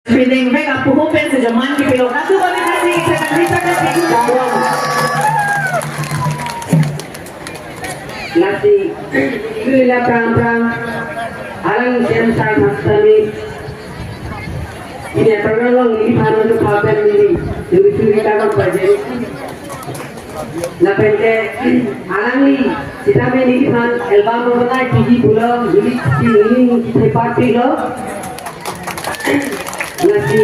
Feeling mereka puhupin sa Jaman Kipilo. Nato ba nila si Secretary ka tingin? Nasi Lila Prang Alang Siam Sai Mastami ini tergolong ini baru tu kabar ini dulu kita baca lapente alang ni kita ini kan album berbeda TV bulan ini kita party lo nasi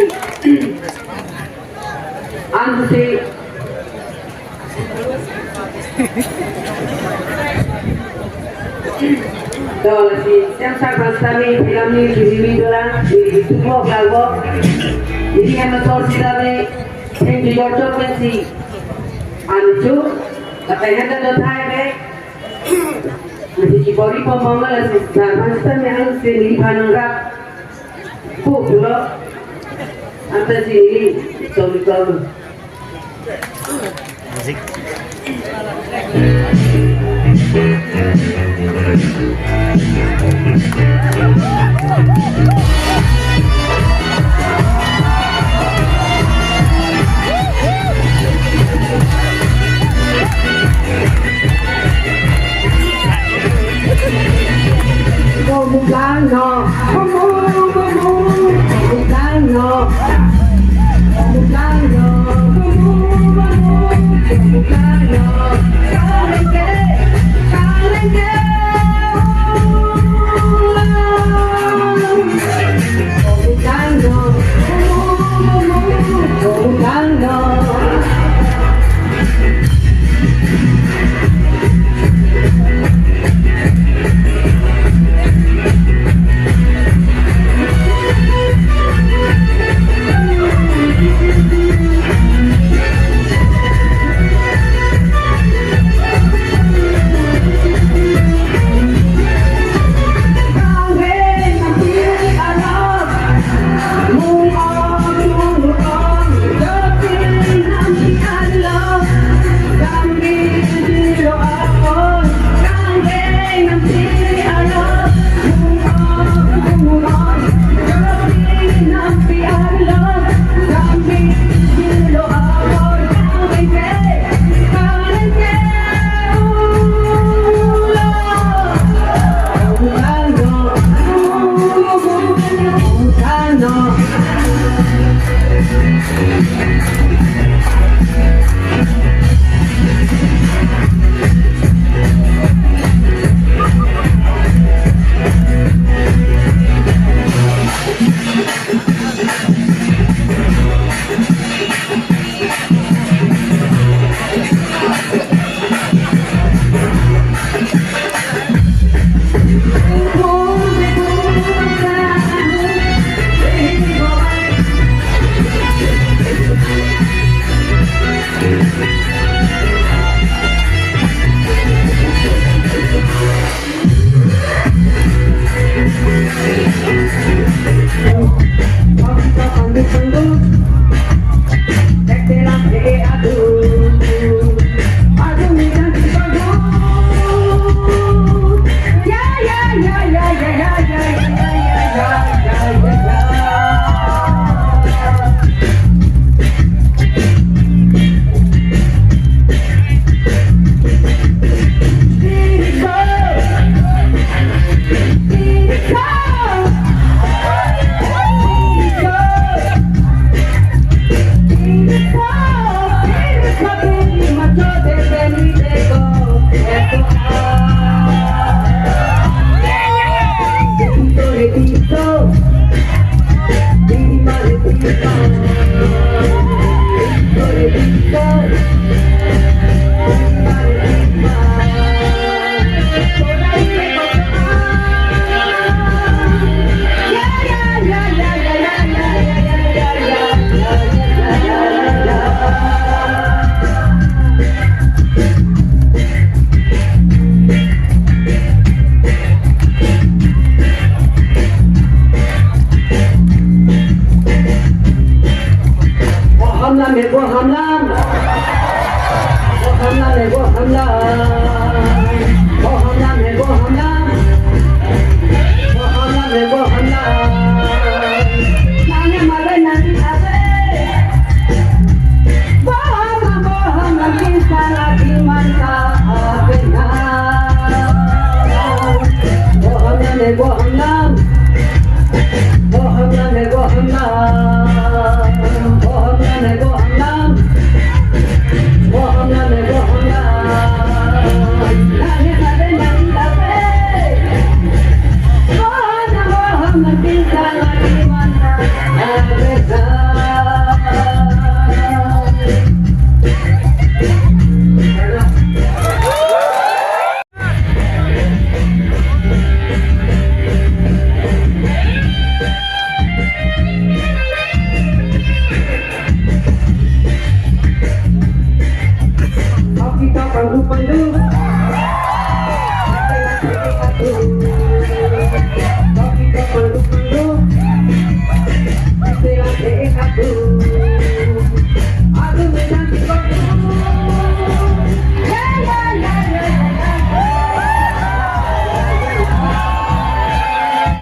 anse Kalau si siang saya pasti film ni TV doang di YouTube lagu jadi kan betul sih tapi yang di YouTube kan si anju katanya kan dah thay deh masih cipori pemanggil si pasti yang si ni panangrak pulau antara si ni soal Musik. Ooh.